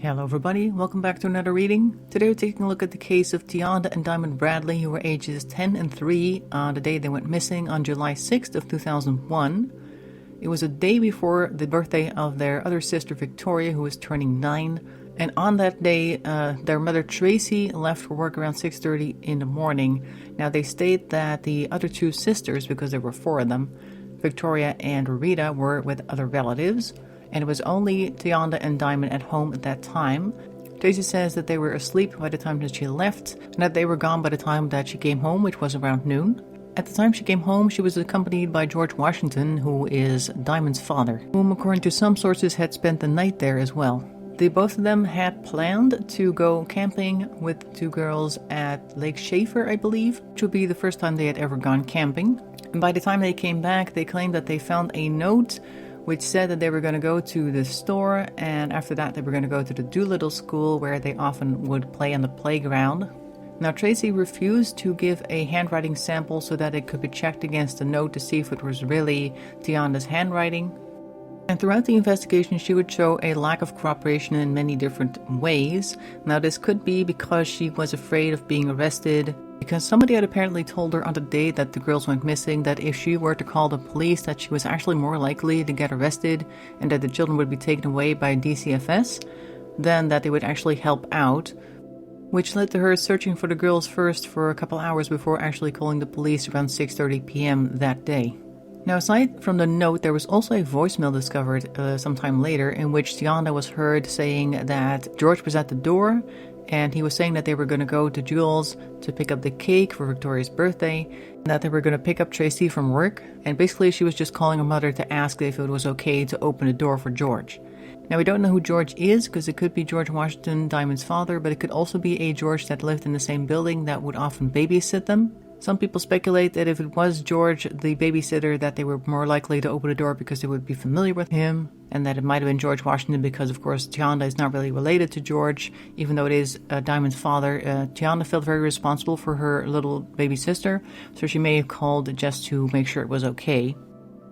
Hello everybody, welcome back to another reading. Today we're taking a look at the case of Tionda and Diamond Bradley, who were ages 10 and 3 on the day they went missing on July 6th of 2001. It was a day before the birthday of their other sister Victoria, who was turning 9. And on that day, their mother Tracy left for work around 6:30 in the morning. Now they state that the other two sisters, because there were 4 of them, Victoria and Rita, were with other relatives. And it was only Tionda and Diamond at home at that time. Tracy says that they were asleep by the time that she left, and that they were gone by the time that she came home, which was around noon. At the time she came home, she was accompanied by George Washington, who is Diamond's father, whom according to some sources had spent the night there as well. Both of them had planned to go camping with 2 girls at Lake Schaefer, I believe, which would be the first time they had ever gone camping. And by the time they came back, they claimed that they found a note which said that they were going to go to the store, and after that they were going to go to the Doolittle school where they often would play on the playground. Now Tracy refused to give a handwriting sample so that it could be checked against the note to see if it was really Tionda's handwriting. And throughout the investigation she would show a lack of cooperation in many different ways. Now this could be because she was afraid of being arrested, because somebody had apparently told her on the day that the girls went missing that if she were to call the police that she was actually more likely to get arrested and that the children would be taken away by DCFS than that they would actually help out, which led to her searching for the girls first for a couple hours before actually calling the police around 6:30 p.m. that day. Now aside from the note, there was also a voicemail discovered sometime later in which Tionda was heard saying that George was at the door, and he was saying that they were going to go to Jules to pick up the cake for Victoria's birthday, and that they were going to pick up Tracy from work, and basically she was just calling her mother to ask if it was okay to open the door for George. Now we don't know who George is, because it could be George Washington, Diamond's father, but it could also be a George that lived in the same building that would often babysit them. Some people speculate that if it was George, the babysitter, that they were more likely to open the door because they would be familiar with him, and that it might have been George Washington because, of course, Tionda is not really related to George, even though it is Diamond's father. Tionda felt very responsible for her little baby sister, so she may have called just to make sure it was okay.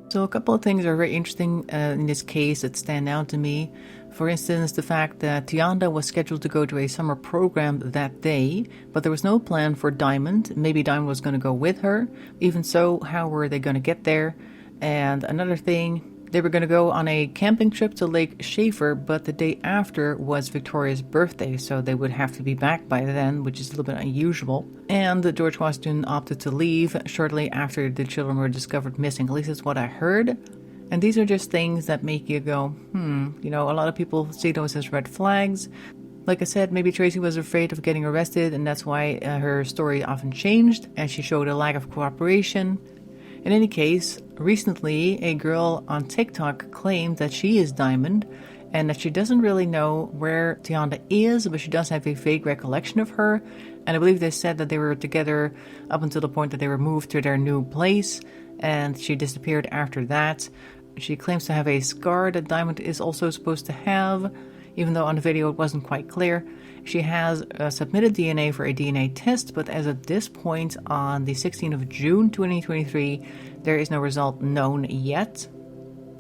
So a couple of things are very interesting in this case that stand out to me. For instance, the fact that Tionda was scheduled to go to a summer program that day, but there was no plan for Diamond. Maybe Diamond was going to go with her. Even so, how were they going to get there? And another thing, they were going to go on a camping trip to Lake Schaefer, but the day after was Victoria's birthday, so they would have to be back by then, which is a little bit unusual. And George Washington opted to leave shortly after the children were discovered missing. At least that's what I heard. And these are just things that make you go, a lot of people see those as red flags. Like I said, maybe Tracy was afraid of getting arrested, and that's why her story often changed, and she showed a lack of cooperation. In any case, recently a girl on TikTok claimed that she is Diamond, and that she doesn't really know where Tionda is, but she does have a vague recollection of her. And I believe they said that they were together up until the point that they were moved to their new place, and she disappeared after that. She claims to have a scar that Diamond is also supposed to have, even though on the video it wasn't quite clear. She has submitted DNA for a DNA test, but as of this point, on the 16th of June 2023, there is no result known yet.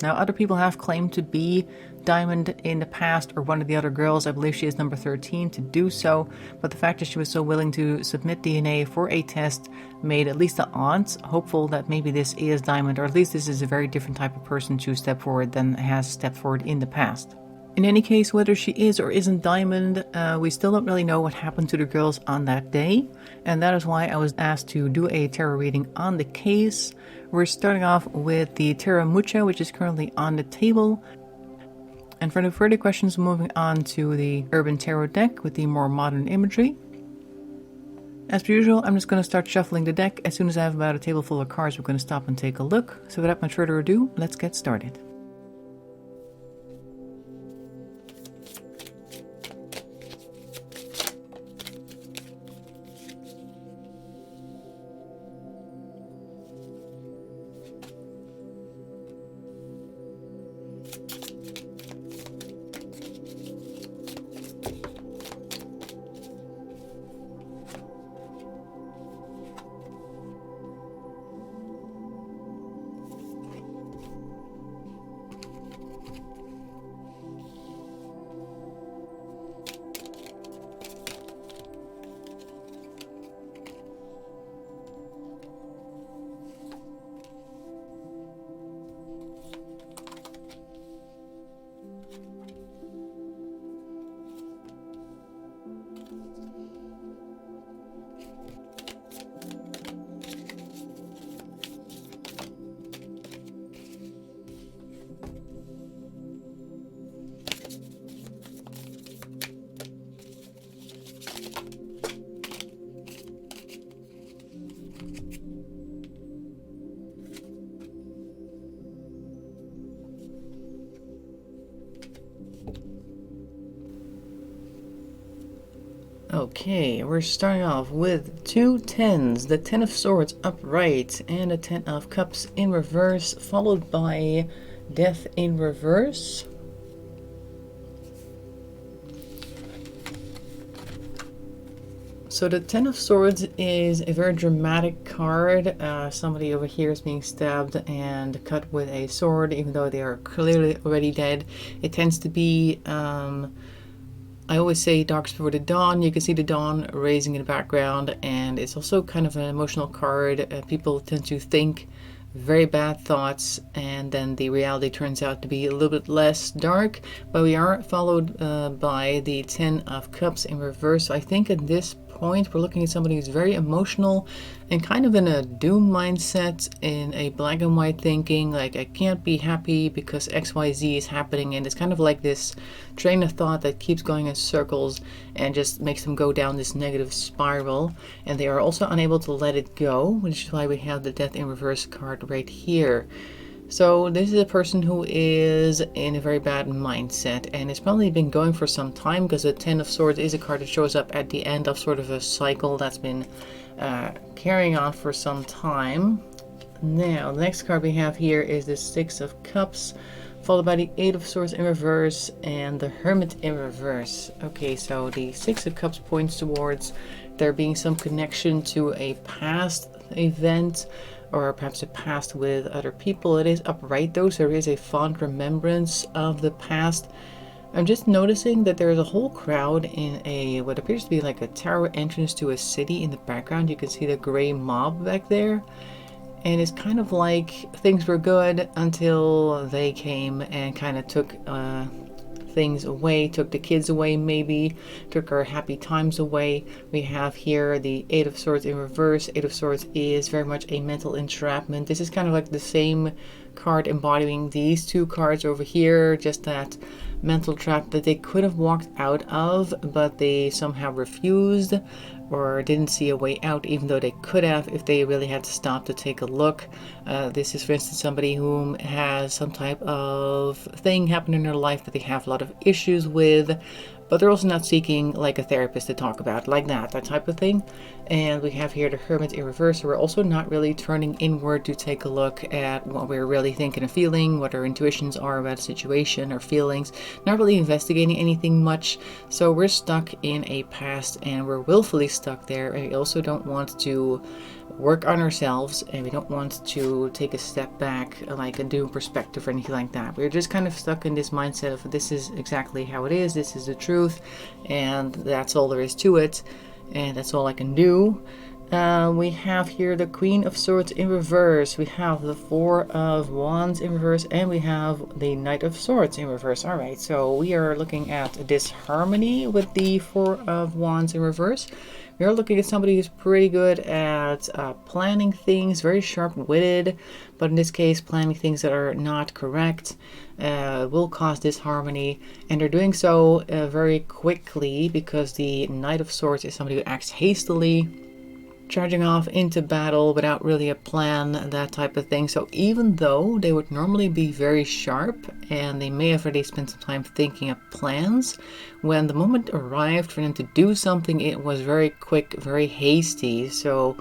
Now, other people have claimed to be Diamond in the past, or one of the other girls. I believe she is number 13 to do so, but the fact that she was so willing to submit DNA for a test made at least the aunts hopeful that maybe this is Diamond, or at least this is a very different type of person to step forward than has stepped forward in the past. In any case, whether she is or isn't Diamond, we still don't really know what happened to the girls on that day, and that is why I was asked to do a tarot reading on the case. We're starting off with the Tarot Mucha, which is currently on the table. And for the further questions, moving on to the Urban Tarot deck with the more modern imagery. As per usual, I'm just going to start shuffling the deck. As soon as I have about a table full of cards, we're going to stop and take a look. So without much further ado, let's get started. Okay, we're starting off with two tens, the Ten of Swords upright and a Ten of Cups in reverse, followed by Death in reverse. So the Ten of Swords is a very dramatic card. Somebody over here is being stabbed and cut with a sword, even though they are clearly already dead. It tends to be I always say darkest before the dawn. You can see the dawn raising in the background, and it's also kind of an emotional card. People tend to think very bad thoughts, and then the reality turns out to be a little bit less dark. But we are followed by the Ten of Cups in reverse. So I think at this point we're looking at somebody who's very emotional and kind of in a doom mindset, in a black and white thinking, like I can't be happy because XYZ is happening, and it's kind of like this train of thought that keeps going in circles and just makes them go down this negative spiral, and they are also unable to let it go, which is why we have the Death in reverse card right here. So this is a person who is in a very bad mindset, and it's probably been going for some time, because the Ten of Swords is a card that shows up at the end of sort of a cycle that's been carrying on for some time. Now, the next card we have here is the Six of Cups, followed by the Eight of Swords in reverse and the Hermit in reverse. Okay, so the Six of Cups points towards there being some connection to a past event, or perhaps a past with other people. It is upright though, so there is a fond remembrance of the past. I'm just noticing that there is a whole crowd in a what appears to be like a tower entrance to a city in the background. You can see the gray mob back there, and it's kind of like things were good until they came and kind of took things away, took the kids away, maybe took our happy times away. We have here the Eight of Swords in reverse. Eight of Swords is very much a mental entrapment. This is kind of like the same card embodying these two cards over here, just that mental trap that they could have walked out of, but they somehow refused or didn't see a way out, even though they could have if they really had to stop to take a look. This is, for instance, somebody who has some type of thing happen in their life that they have a lot of issues with, but they're also not seeking like a therapist to talk about, like that type of thing. And we have here the Hermit in reverse. So we're also not really turning inward to take a look at what we're really thinking and feeling, what our intuitions are about a situation or feelings, not really investigating anything much. So we're stuck in a past, and we're willfully stuck there. And we also don't want to work on ourselves, and we don't want to take a step back, like a doom perspective or anything like that. We're just kind of stuck in this mindset of this is exactly how it is, this is the truth, and that's all there is to it, and that's all I can do. We have here the Queen of Swords in reverse, we have the Four of Wands in reverse, and we have the Knight of Swords in reverse. Alright, so we are looking at disharmony with the Four of Wands in reverse. We are looking at somebody who's pretty good at planning things, very sharp-witted, but in this case planning things that are not correct will cause disharmony, and they're doing so very quickly, because the Knight of Swords is somebody who acts hastily, charging off into battle without really a plan, that type of thing. So even though they would normally be very sharp, and they may have already spent some time thinking of plans, when the moment arrived for them to do something, it was very quick, very hasty. So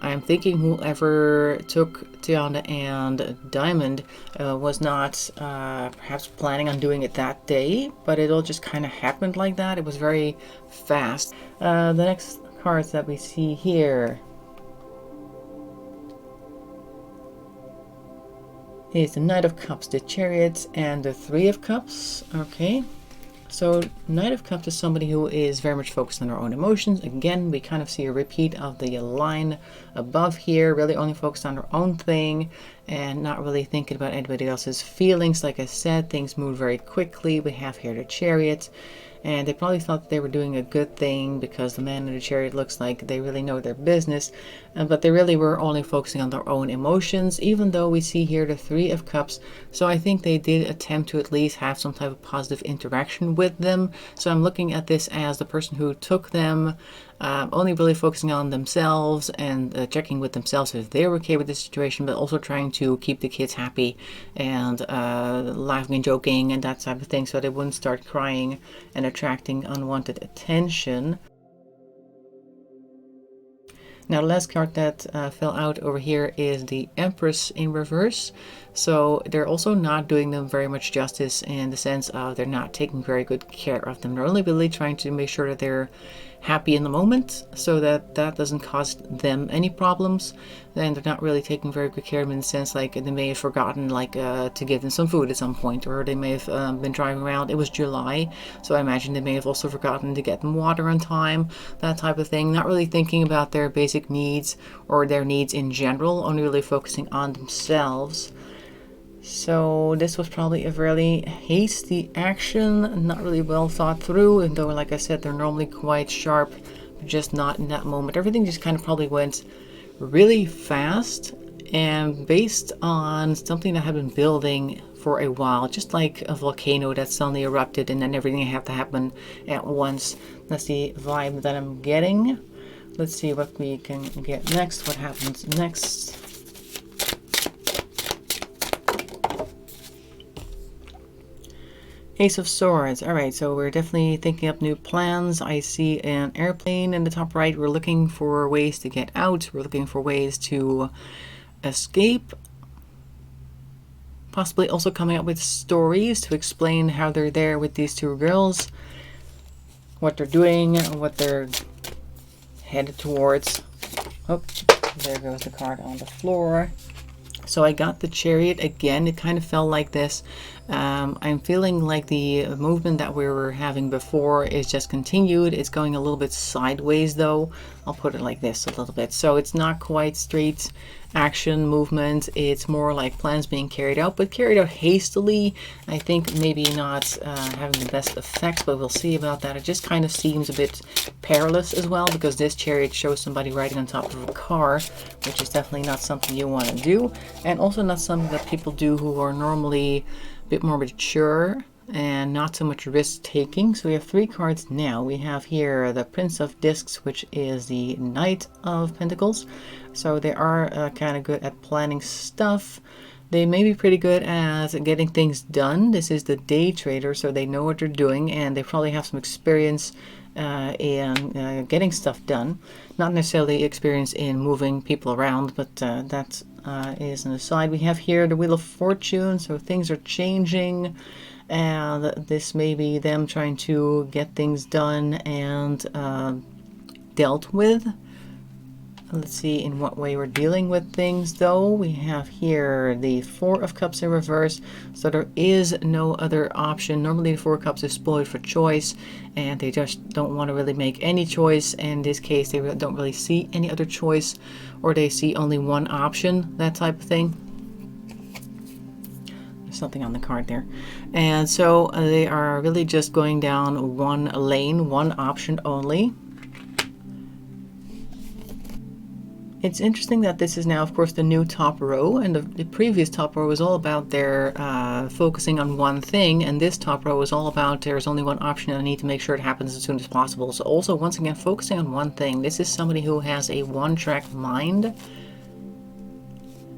I'm thinking whoever took Tionda and Diamond was not perhaps planning on doing it that day, but it all just kind of happened like that. It was very fast. The next cards that we see here is the Knight of Cups, the Chariot, and the Three of Cups. Okay, so Knight of Cups is somebody who is very much focused on their own emotions. Again, we kind of see a repeat of the line above here, really only focused on their own thing and not really thinking about anybody else's feelings. Like I said, things move very quickly. We have here the Chariot, and they probably thought that they were doing a good thing because the man in the chariot looks like they really know their business, but they really were only focusing on their own emotions, even though we see here the Three of Cups. So I think they did attempt to at least have some type of positive interaction with them. So I'm looking at this as the person who took them only really focusing on themselves and checking with themselves if they're okay with the situation, but also trying to keep the kids happy and laughing and joking and that type of thing, so they wouldn't start crying and attracting unwanted attention. Now the last card that fell out over here is the Empress in reverse. So they're also not doing them very much justice in the sense of they're not taking very good care of them. They're only really trying to make sure that they're happy in the moment so that that doesn't cause them any problems. Then they're not really taking very good care of them in the sense like they may have forgotten like to give them some food at some point, or they may have been driving around. It was July, so I imagine they may have also forgotten to get them water on time, that type of thing. Not really thinking about their basic needs or their needs in general, only really focusing on themselves. So this was probably a really hasty action, not really well thought through, and though like I said they're normally quite sharp, but just not in that moment. Everything just kind of probably went really fast and based on something that had been building for a while, just like a volcano that suddenly erupted and then everything had to happen at once. That's the vibe that I'm getting. Let's see what we can get next, what happens next. Ace of Swords. All right, so we're definitely thinking up new plans. I see an airplane in the top right. We're looking for ways to get out. We're looking for ways to escape. Possibly also coming up with stories to explain how they're there with these two girls, what they're doing, what they're headed towards. Oh, there goes the card on the floor. So I got the Chariot again. It kind of felt like this. I'm feeling like the movement that we were having before is just continued. It's going a little bit sideways though. I'll put it like this a little bit. So it's not quite straight action movement. It's more like plans being carried out, but carried out hastily. I think maybe not having the best effects, but we'll see about that. It just kind of seems a bit perilous as well, because this Chariot shows somebody riding on top of a car, which is definitely not something you want to do, and also not something that people do who are normally a bit more mature and not so much risk taking. So we have three cards now. We have here the Prince of Discs, which is the Knight of Pentacles. So they are kind of good at planning stuff. They may be pretty good at getting things done. This is the Day Trader, so they know what they're doing, and they probably have some experience in getting stuff done. Not necessarily experience in moving people around, but that is an aside. We have here the Wheel of Fortune, so things are changing, and this may be them trying to get things done and dealt with. Let's see in what way we're dealing with things though. We have here the Four of Cups in reverse, so there is no other option. Normally the Four of Cups is spoiled for choice, and they just don't want to really make any choice. In this case they don't really see any other choice, or they see only one option, that type of thing. There's something on the card there. And so they are really just going down one lane, one option only. It's interesting that this is now, of course, the new top row, and the previous top row was all about their focusing on one thing, and this top row was all about there's only one option and I need to make sure it happens as soon as possible. So also, once again, focusing on one thing. This is somebody who has a one-track mind.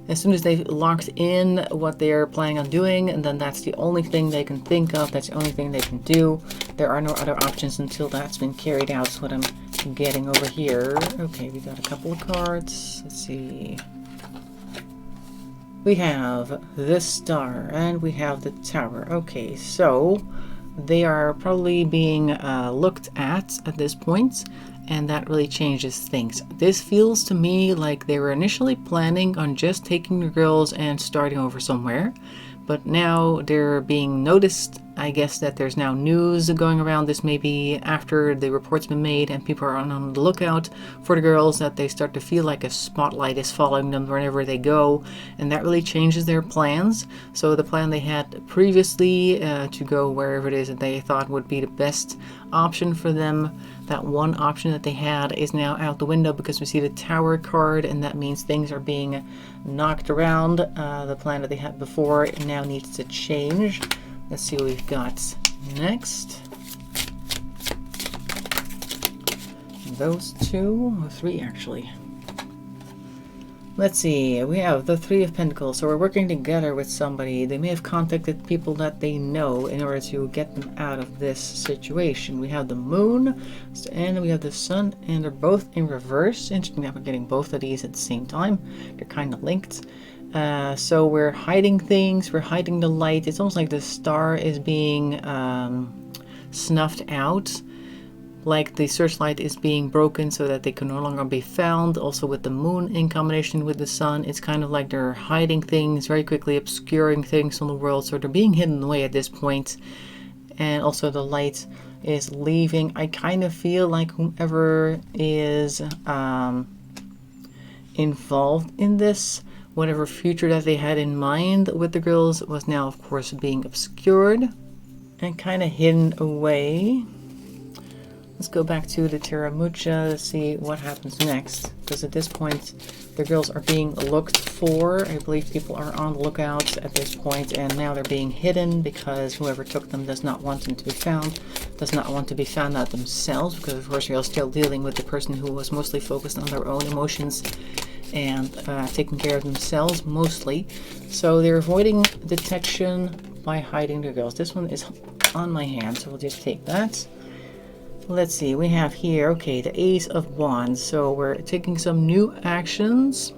As soon as they've locked in what they're planning on doing, and then that's the only thing they can think of, that's the only thing they can do. There are no other options until that's been carried out, is what I'm getting over here. Okay, we got a couple of cards. Let's see. We have the Star and we have the Tower. Okay, so they are probably being looked at this point, and that really changes things. This feels to me like they were initially planning on just taking the girls and starting over somewhere, but now they're being noticed. I guess that there's now news going around. This may be after the report's been made and people are on the lookout for the girls, that they start to feel like a spotlight is following them wherever they go, and that really changes their plans. So the plan they had previously to go wherever it is that they thought would be the best option for them, that one option that they had is now out the window because we see the Tower card, and that means things are being knocked around. The plan that they had before now needs to change. Let's see what we've got next. Those two, or three actually. Let's see, we have the Three of Pentacles. So we're working together with somebody. They may have contacted people that they know in order to get them out of this situation. We have the Moon and we have the Sun, and they're both in reverse. Interesting that we're getting both of these at the same time. They're kind of linked. So we're hiding things, we're hiding the light. It's almost like the star is being snuffed out. Like the searchlight is being broken so that they can no longer be found. Also with the Moon in combination with the Sun, it's kind of like they're hiding things very quickly, obscuring things on the world, so they're being hidden away at this point. And also the light is leaving. I kind of feel like whomever is involved in this, whatever future that they had in mind with the girls, was now of course being obscured and kind of hidden away. Let's go back to the Tiramucha to see what happens next, because at this point the girls are being looked for. I believe people are on the lookout at this point, and now they're being hidden because whoever took them does not want them to be found, does not want to be found out themselves, because of course you're still dealing with the person who was mostly focused on their own emotions and taking care of themselves mostly. So they're avoiding detection by hiding the girls. This one is on my hand, so we'll just take that. Let's see, we have here, okay, the Ace of Wands. So we're taking some new actions.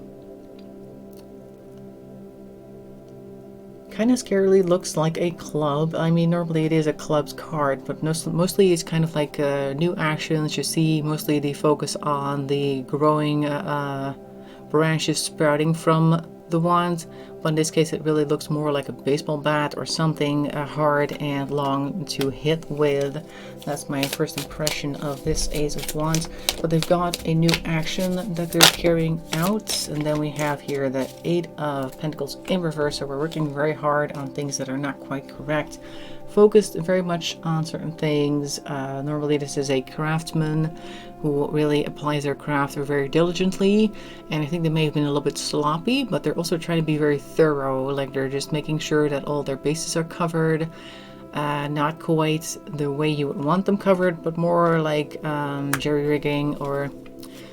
Kind of scarily looks like a club. I mean, normally it is a club's card, but mostly it's kind of like new actions. You see mostly the focus on the growing branches sprouting from the wand, but in this case it really looks more like a baseball bat or something hard and long to hit with. That's my first impression of this Ace of Wands. But they've got a new action that they're carrying out, and then we have here the Eight of Pentacles in reverse. So we're working very hard on things that are not quite correct, focused very much on certain things. Normally this is a craftsman who really applies their craft very diligently, and I think they may have been a little bit sloppy, but they're also trying to be very thorough. Like they're just making sure that all their bases are covered, not quite the way you would want them covered, but more like jerry-rigging or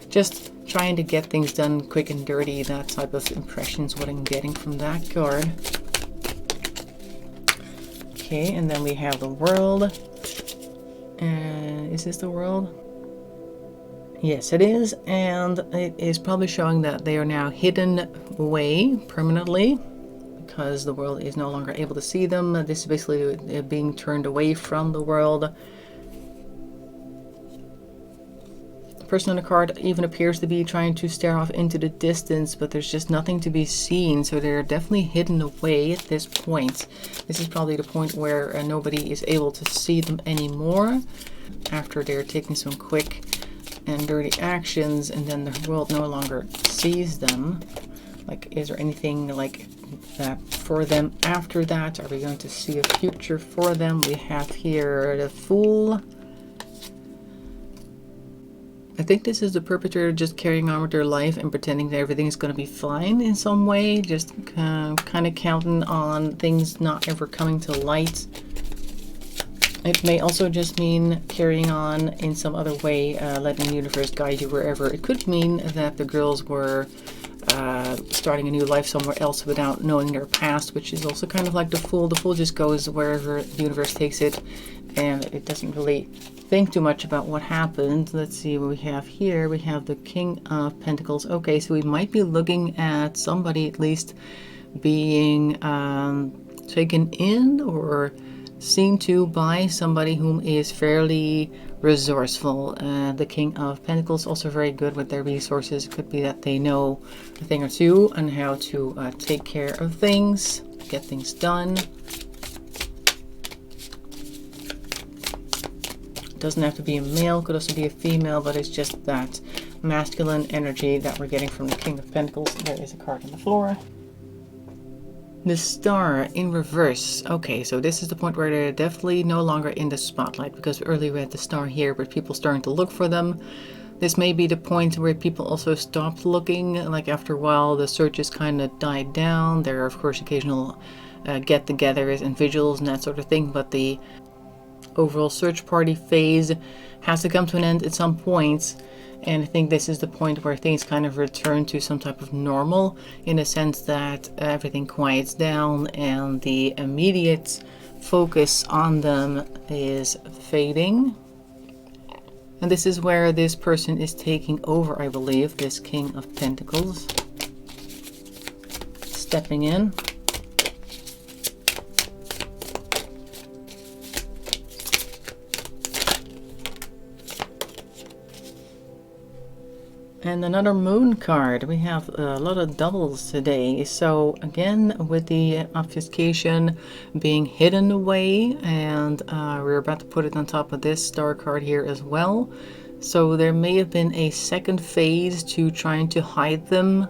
just trying to get things done quick and dirty. That type of impression is what I'm getting from that card. Okay, and then we have the World. Is this the World? Yes, it is, and it is probably showing that they are now hidden away permanently because the world is no longer able to see them. This is basically being turned away from the world. The person on the card even appears to be trying to stare off into the distance, but there's just nothing to be seen, so they're definitely hidden away at this point. This is probably the point where nobody is able to see them anymore after they're taking some quick and dirty actions, and then the world no longer sees them. Like, is there anything like that for them after that? Are we going to see a future for them? We have here the Fool. I think this is the perpetrator just carrying on with their life and pretending that everything is going to be fine in some way, just kind of counting on things not ever coming to light. It may also just mean carrying on in some other way, letting the universe guide you wherever. It could mean that the girls were starting a new life somewhere else without knowing their past, which is also kind of like the Fool. The Fool just goes wherever the universe takes it, and it doesn't really think too much about what happened. Let's see what we have here. We have the King of Pentacles. Okay, so we might be looking at somebody at least being taken in or seen to by somebody whom is fairly resourceful. The King of Pentacles also very good with their resources. It could be that they know a thing or two on how to take care of things, get things done. It doesn't have to be a male, could also be a female, but it's just that masculine energy that we're getting from the King of Pentacles. There is a card on the floor. The Star in reverse. Okay, so this is the point where they're definitely no longer in the spotlight, because earlier we had the Star here with people starting to look for them. This may be the point where people also stopped looking, like after a while the searches kind of died down. There are of course occasional get-togethers and vigils and that sort of thing, but the overall search party phase has to come to an end at some point. And I think this is the point where things kind of return to some type of normal, in a sense that everything quiets down and the immediate focus on them is fading. And this is where this person is taking over, I believe, this King of Pentacles. Stepping in. And another moon card. We have a lot of doubles today. So again, with the obfuscation being hidden away, and we're about to put it on top of this star card here as well. So there may have been a second phase to trying to hide them.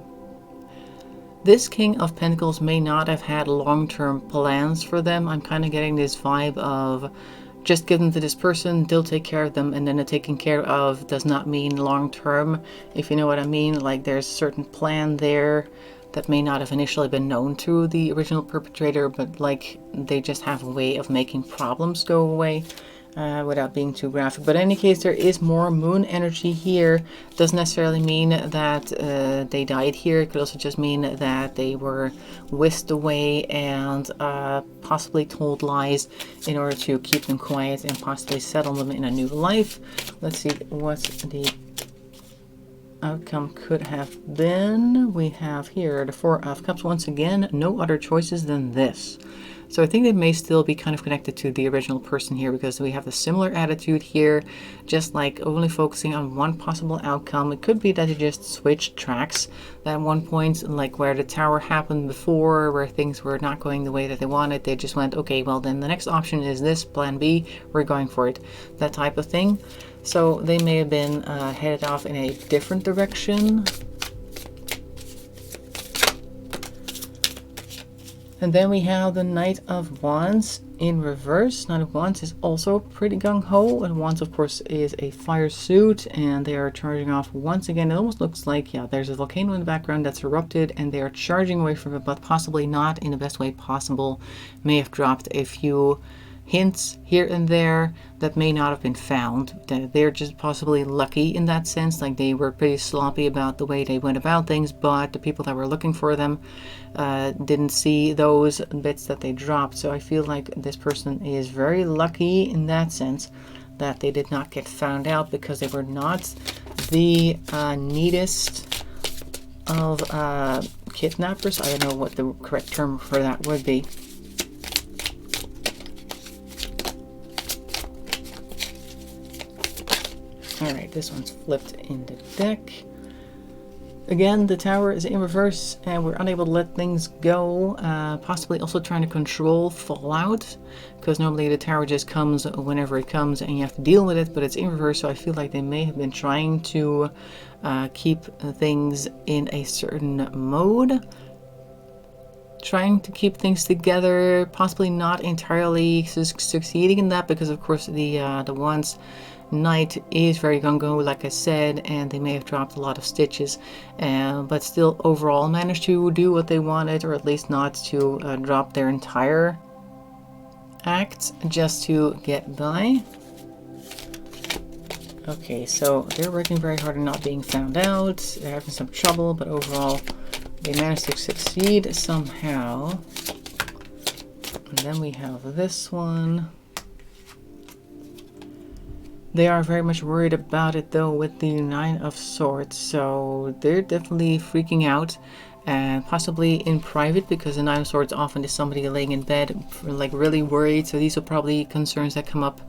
This King of Pentacles may not have had long-term plans for them. I'm kind of getting this vibe of just give them to this person, they'll take care of them, and then the taking care of does not mean long-term, if you know what I mean. Like there's a certain plan there that may not have initially been known to the original perpetrator, but like they just have a way of making problems go away. Without being too graphic. But in any case, there is more moon energy here. Doesn't necessarily mean that they died here. It could also just mean that they were whisked away and possibly told lies in order to keep them quiet and possibly settle them in a new life. Let's see what the outcome could have been. We have here the Four of Cups once again. No other choices than this. So I think they may still be kind of connected to the original person here, because we have a similar attitude here, just like only focusing on one possible outcome. It could be that they just switched tracks at one point, like where the tower happened before, where things were not going the way that they wanted. They just went, okay, well then the next option is this, plan B, we're going for it, that type of thing. So they may have been headed off in a different direction. And then we have the Knight of Wands in reverse. Knight of Wands is also pretty gung-ho, and Wands of course is a fire suit, and they are charging off once again. It almost looks like, yeah, there's a volcano in the background that's erupted and they are charging away from it, but possibly not in the best way possible. May have dropped a few hints here and there that may not have been found. They're just possibly lucky in that sense, like they were pretty sloppy about the way they went about things, but the people that were looking for them didn't see those bits that they dropped. So I feel like this person is very lucky in that sense that they did not get found out, because they were not the neatest of kidnappers. I don't know what the correct term for that would be. Alright, this one's flipped in the deck. Again, the tower is in reverse and we're unable to let things go. Possibly also trying to control fallout, because normally the tower just comes whenever it comes and you have to deal with it, but it's in reverse, so I feel like they may have been trying to keep things in a certain mode. Trying to keep things together, possibly not entirely succeeding in that, because of course the Wands Knight is very gung-ho, like I said, and they may have dropped a lot of stitches, but still overall managed to do what they wanted, or at least not to drop their entire act just to get by. Okay, so they're working very hard on not being found out. They're having some trouble, but overall they managed to succeed somehow. And then we have this one. They are very much worried about it though with the Nine of Swords, so they're definitely freaking out, and possibly in private, because the Nine of Swords often is somebody laying in bed like really worried. So these are probably concerns that come up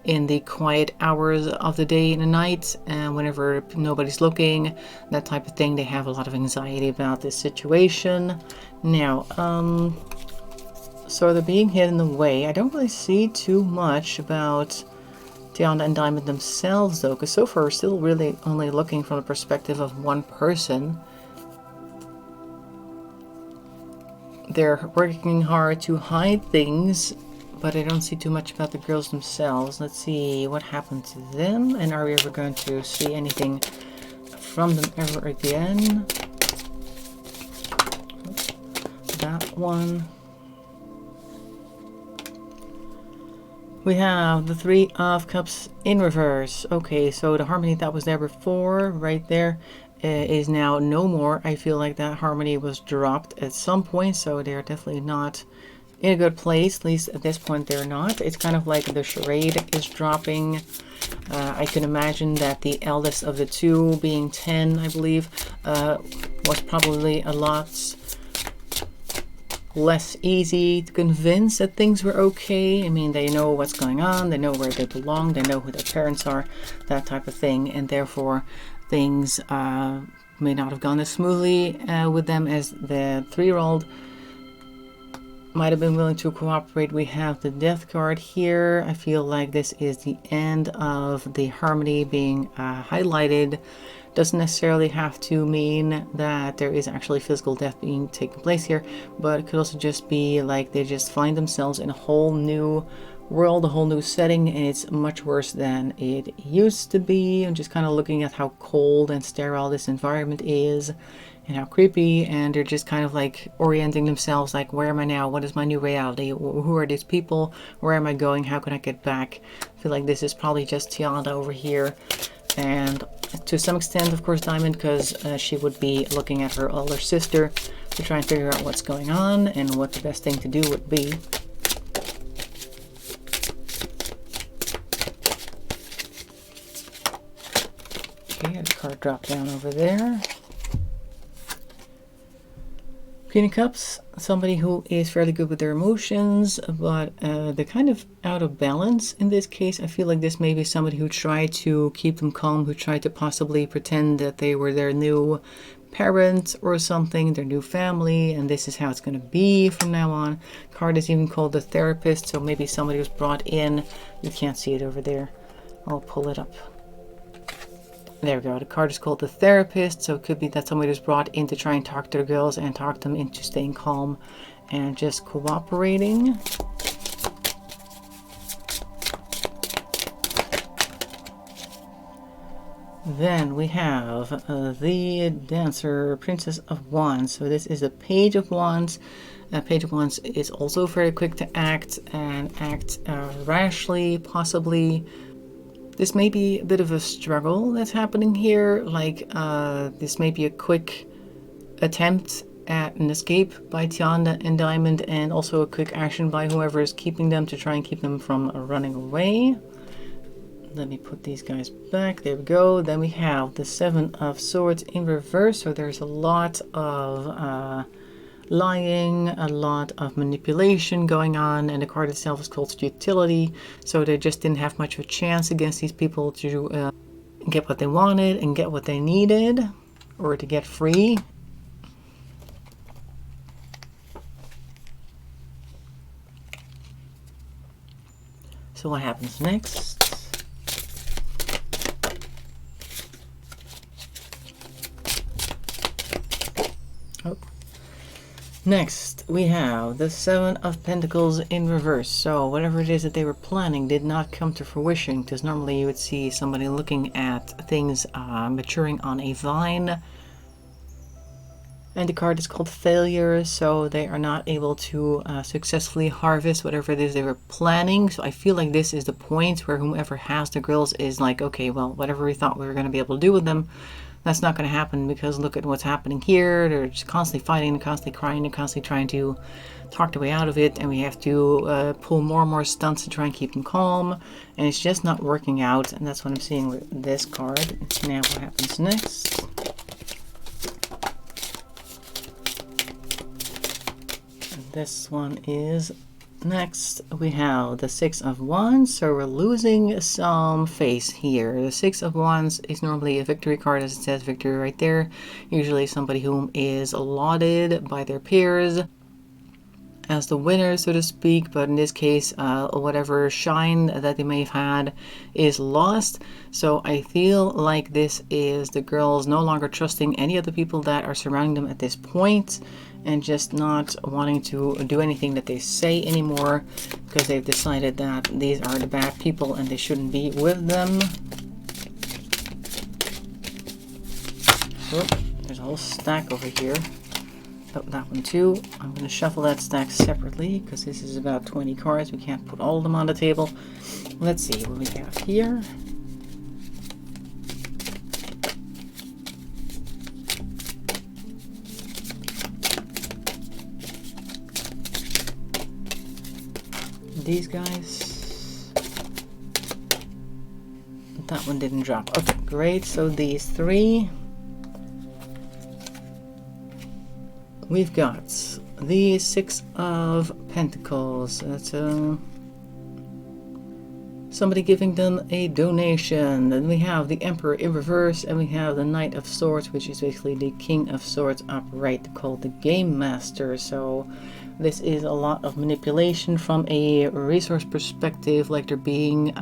in the quiet hours of the day and the night, and whenever nobody's looking, that type of thing. They have a lot of anxiety about this situation. Now, so they're being hidden away. I don't really see too much about tionda and Diamond themselves though, because so far we're still really only looking from the perspective of one person. They're working hard to hide things, but I don't see too much about the girls themselves. Let's see what happened to them, and are we ever going to see anything from them ever again? That one. We have the Three of Cups in reverse. Okay, so the harmony that was there before, right there, is now no more. I feel like that harmony was dropped at some point, so they're definitely not in a good place. At least at this point they're not. It's kind of like the charade is dropping. I can imagine that the eldest of the two, being 10, I believe, was probably a lot less easy to convince that things were okay. I mean, they know what's going on, they know where they belong, they know who their parents are, that type of thing, and therefore things may not have gone as smoothly with them as the 3-year-old might have been willing to cooperate. We have the Death card here. I feel like this is the end of the harmony being highlighted. Doesn't necessarily have to mean that there is actually physical death being taking place here, but it could also just be like they just find themselves in a whole new world, a whole new setting, and it's much worse than it used to be. I'm just kind of looking at how cold and sterile this environment is and how creepy, and they're just kind of like orienting themselves like, where am I now? What is my new reality? Who are these people? Where am I going? How can I get back? I feel like this is probably just tionda over here, and to some extent, of course, Diamond, because she would be looking at her older sister to try and figure out what's going on and what the best thing to do would be. Okay, the card dropped down over there. Queen of Cups, somebody who is fairly good with their emotions, but they're kind of out of balance in this case. I feel like this may be somebody who tried to keep them calm, who tried to possibly pretend that they were their new parents or something, their new family, and this is how it's going to be from now on. Card is even called the Therapist, so maybe somebody was brought in. You can't see it over there. I'll pull it up. There we go. The card is called the Therapist, so it could be that somebody was brought in to try and talk to the girls and talk them into staying calm and just cooperating. Then we have the Dancer, Princess of Wands. So this is a Page of Wands. Page of Wands is also very quick to act and act rashly, possibly. This may be a bit of a struggle that's happening here, like this may be a quick attempt at an escape by tionda and Diamond, and also a quick action by whoever is keeping them to try and keep them from running away. Let me put these guys back. There we go. Then we have the Seven of Swords in reverse, so there's a lot of lying, a lot of manipulation going on, and the card itself is called Futility, so they just didn't have much of a chance against these people to get what they wanted and get what they needed, or to get free. So what happens next? Next, we have the Seven of Pentacles in reverse. So whatever it is that they were planning did not come to fruition, because normally you would see somebody looking at things maturing on a vine. And the card is called Failure, so they are not able to successfully harvest whatever it is they were planning. So I feel like this is the point where whomever has the girls is like, okay, well, whatever we thought we were going to be able to do with them, that's not going to happen, because look at what's happening here. They're just constantly fighting, constantly crying, and constantly trying to talk their way out of it, and we have to pull more and more stunts to try and keep them calm, and it's just not working out, and that's what I'm seeing with this card. Now what happens next? This one is next. We have the Six of Wands, so we're losing some face here. The Six of Wands is normally a victory card, as it says victory right there. Usually somebody whom is lauded by their peers as the winner, so to speak, but in this case whatever shine that they may have had is lost. So I feel like this is the girls no longer trusting any of the people that are surrounding them at this point, and just not wanting to do anything that they say anymore, because they've decided that these are the bad people and they shouldn't be with them. Oh, there's a whole stack over here. Oh, that one too. I'm going to shuffle that stack separately because this is about 20 cards. We can't put all of them on the table. Let's see what we have here. These guys. That one didn't drop. Okay, great. So these three. We've got the Six of Pentacles. That's somebody giving them a donation. Then we have the Emperor in reverse, and we have the Knight of Swords, which is basically the King of Swords upright, called the Game Master. So this is a lot of manipulation from a resource perspective, like they're being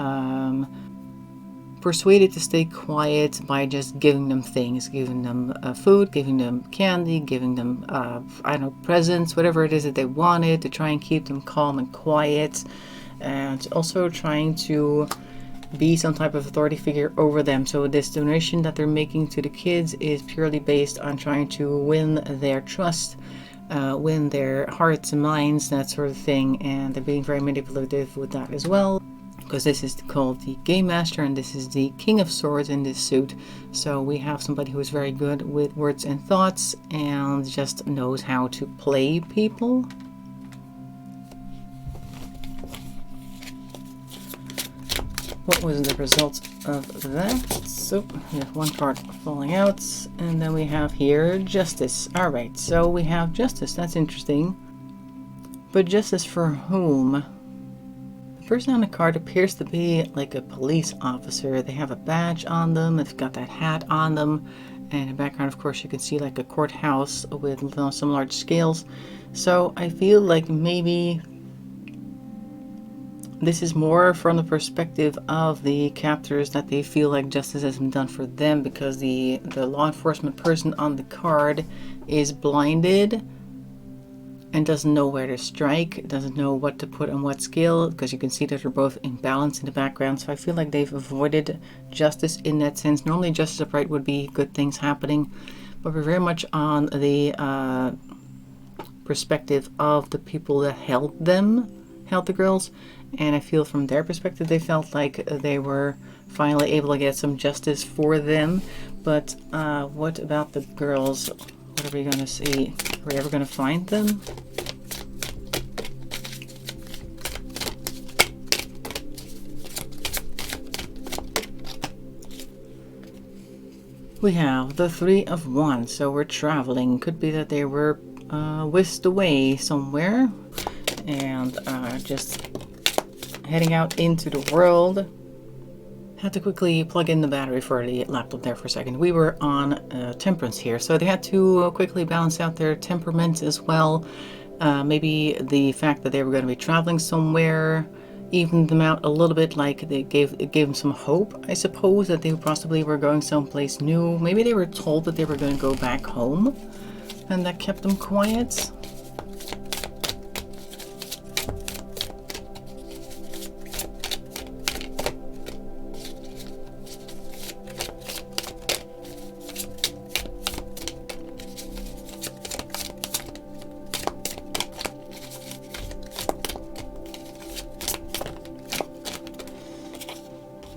persuaded to stay quiet by just giving them things, giving them food, giving them candy, giving them, I don't know, presents, whatever it is that they wanted, to try and keep them calm and quiet, and also trying to be some type of authority figure over them. So this donation that they're making to the kids is purely based on trying to win their trust, win their hearts and minds, that sort of thing, and they're being very manipulative with that as well. Because this is called the Game Master and this is the King of Swords in this suit. So we have somebody who is very good with words and thoughts and just knows how to play people. What was the result of that? So we have one card falling out, and then we have here Justice. Alright, so we have Justice. That's interesting. But justice for whom? The person on the card appears to be like a police officer. They have a badge on them, they've got that hat on them, and in the background, of course, you can see like a courthouse with some large scales. So I feel like maybe this is more from the perspective of the captors, that they feel like justice has been done for them because the law enforcement person on the card is blinded and doesn't know where to strike, doesn't know what to put on what scale, because you can see that they're both in balance in the background. So I feel like they've avoided justice in that sense. Normally justice upright would be good things happening, but we're very much on the perspective of the people that held the girls, and I feel from their perspective they felt like they were finally able to get some justice for them. But what about the girls? What are we going to see? Are we ever going to find them? We have the Three of Wands, so we're traveling. Could be that they were whisked away somewhere and just heading out into the world. Had to quickly plug in the battery for the laptop there for a second. We were on temperance here, so they had to quickly balance out their temperament as well. Maybe the fact that they were going to be traveling somewhere evened them out a little bit, like it gave them some hope, I suppose, that they possibly were going someplace new. Maybe they were told that they were going to go back home, and that kept them quiet.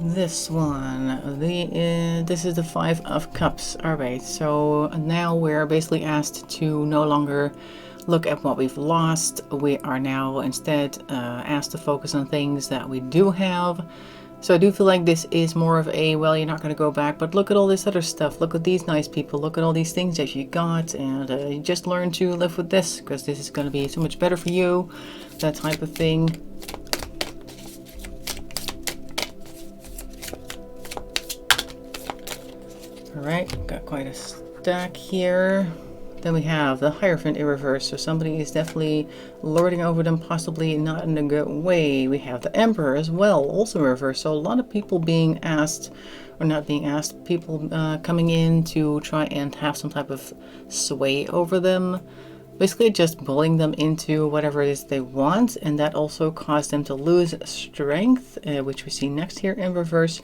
This one, this is the Five of Cups. Alright, so now we're basically asked to no longer look at what we've lost. We are now instead asked to focus on things that we do have. So I do feel like this is more of a, well, you're not going to go back, but look at all this other stuff. Look at these nice people. Look at all these things that you got, and you just learn to live with this, because this is going to be so much better for you. That type of thing. Alright, got quite a stack here. Then we have the Hierophant in reverse, so somebody is definitely lording over them, possibly not in a good way. We have the Emperor as well, also in reverse, so a lot of people being asked, or not being asked, people coming in to try and have some type of sway over them. Basically just bullying them into whatever it is they want, and that also caused them to lose strength, which we see next here in reverse.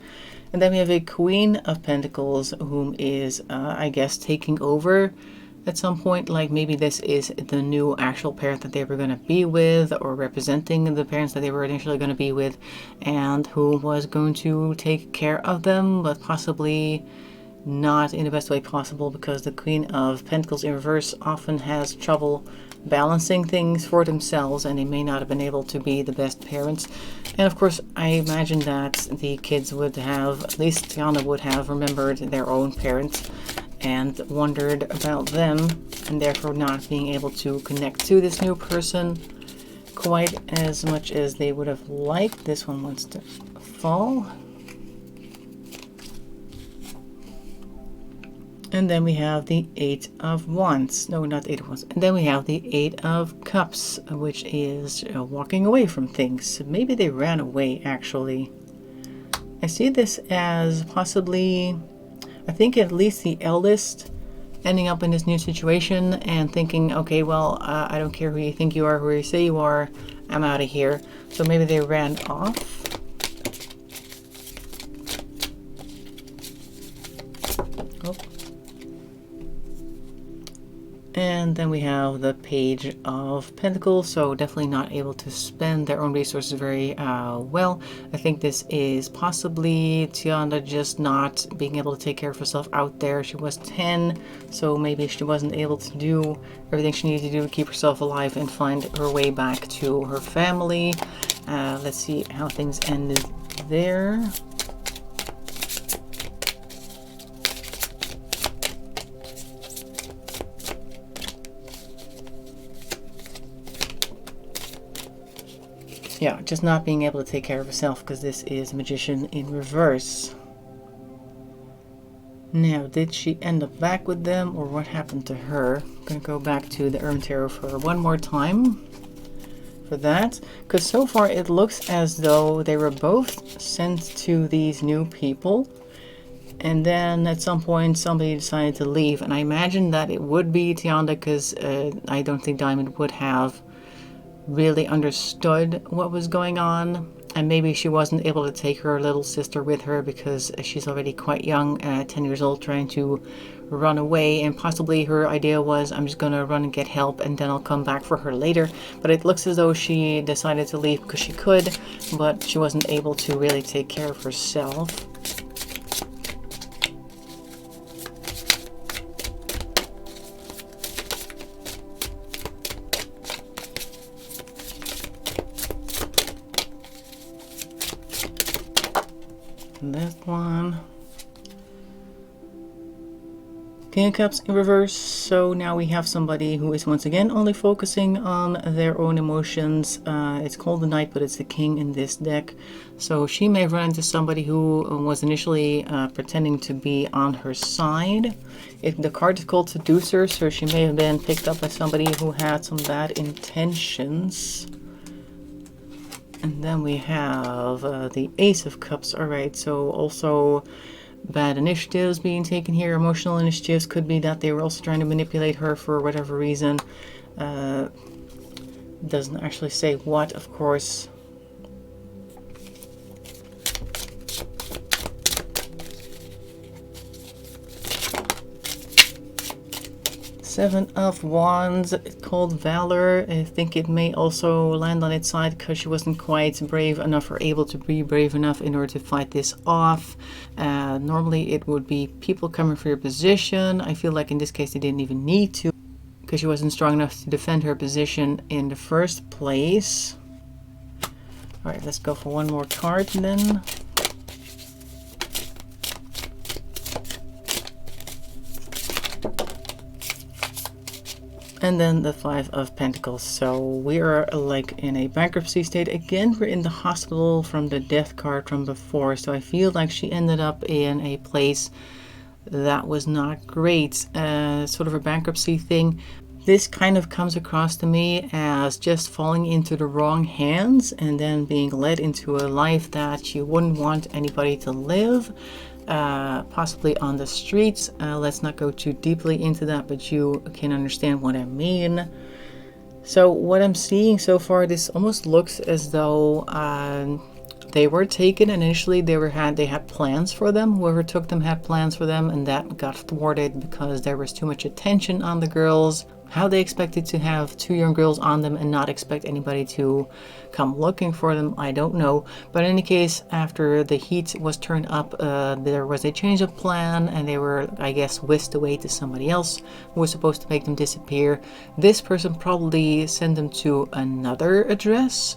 And then we have a Queen of Pentacles, whom is, I guess, taking over at some point, like maybe this is the new actual parent that they were going to be with, or representing the parents that they were initially going to be with, and who was going to take care of them, but possibly not in the best way possible, because the Queen of Pentacles in reverse often has trouble balancing things for themselves, and they may not have been able to be the best parents. And of course, I imagine that the kids would have, at least tionda would have, remembered their own parents and wondered about them, and therefore not being able to connect to this new person quite as much as they would have liked. This one wants to fall. And then we have the Eight of Wands. No, not Eight of Wands. And then we have the Eight of Cups, which is walking away from things. Maybe they ran away, actually. I see this as possibly, I think at least the eldest ending up in this new situation and thinking, okay, well, I don't care who you think you are, who you say you are, I'm out of here. So maybe they ran off. Oh. And then we have the Page of Pentacles, so definitely not able to spend their own resources very well. I think this is possibly tionda just not being able to take care of herself out there. She was 10, so maybe she wasn't able to do everything she needed to do to keep herself alive and find her way back to her family. Let's see how things ended there. Yeah, just not being able to take care of herself, because this is Magician in reverse. Now, did she end up back with them, or what happened to her? I'm going to go back to the Erm Tarot for one more time for that, because so far it looks as though they were both sent to these new people, and then at some point somebody decided to leave, and I imagine that it would be tionda, because I don't think Diamond would have really understood what was going on, and maybe she wasn't able to take her little sister with her because she's already quite young, 10 years old, trying to run away, and possibly her idea was, I'm just gonna run and get help and then I'll come back for her later. But it looks as though she decided to leave because she could, but she wasn't able to really take care of herself. This one, King of Cups in reverse. So now we have somebody who is once again only focusing on their own emotions. It's called the Knight, but it's the King in this deck. So she may run into somebody who was initially pretending to be on her side. The card is called Seducer, so she may have been picked up by somebody who had some bad intentions. And then we have the Ace of Cups. All right, so also bad initiatives being taken here. Emotional initiatives, could be that they were also trying to manipulate her for whatever reason. Doesn't actually say what, of course. Seven of Wands, called Valor. I think it may also land on its side because she wasn't quite brave enough or able to be brave enough in order to fight this off. Normally it would be people coming for your position. I feel like in this case they didn't even need to, because she wasn't strong enough to defend her position in the first place. Alright, let's go for one more card then. And then the Five of Pentacles. So we are like in a bankruptcy state. Again, we're in the hospital from the Death card from before. So I feel like she ended up in a place that was not great. Sort of a bankruptcy thing. This kind of comes across to me as just falling into the wrong hands and then being led into a life that you wouldn't want anybody to live. Possibly on the streets. Let's not go too deeply into that, but you can understand what I mean. So what I'm seeing so far, this almost looks as though They were taken, and initially they had plans for them. Whoever took them had plans for them, and that got thwarted because there was too much attention on the girls. How they expected to have 2 young girls on them and not expect anybody to come looking for them, I don't know. But in any case, after the heat was turned up, there was a change of plan, and they were, I guess, whisked away to somebody else who was supposed to make them disappear. This person probably sent them to another address,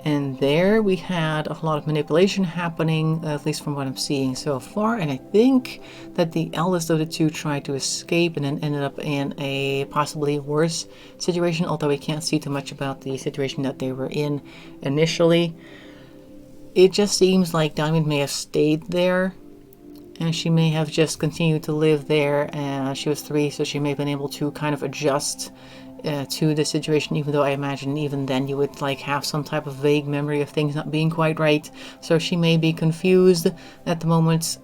and there we had a lot of manipulation happening, at least from what I'm seeing so far. And I think that the eldest of the 2 tried to escape and then ended up in a possibly worse situation, although we can't see too much about the situation that they were in initially. It just seems like Diamond may have stayed there, and she may have just continued to live there. She was 3, so she may have been able to kind of adjust to the situation, even though I imagine even then you would like have some type of vague memory of things not being quite right. So she may be confused at the moment.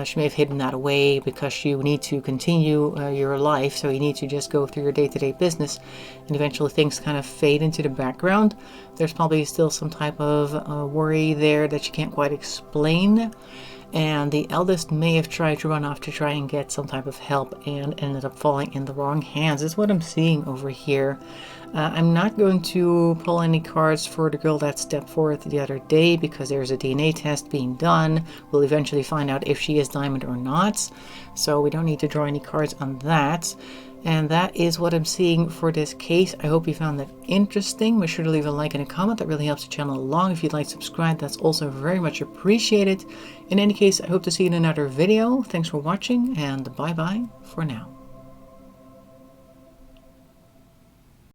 She may have hidden that away because you need to continue your life, so you need to just go through your day-to-day business, and eventually things kind of fade into the background. There's probably still some type of worry there that you can't quite explain. And the eldest may have tried to run off to try and get some type of help and ended up falling in the wrong hands. That's what I'm seeing over here. I'm not going to pull any cards for the girl that stepped forth the other day because there's a DNA test being done. We'll eventually find out if she is Diamond or not. So we don't need to draw any cards on that. And that is what I'm seeing for this case. I hope you found that interesting. Make sure to leave a like and a comment. That really helps the channel along. If you'd like to subscribe, that's also very much appreciated. In any case, I hope to see you in another video. Thanks for watching, and bye-bye for now.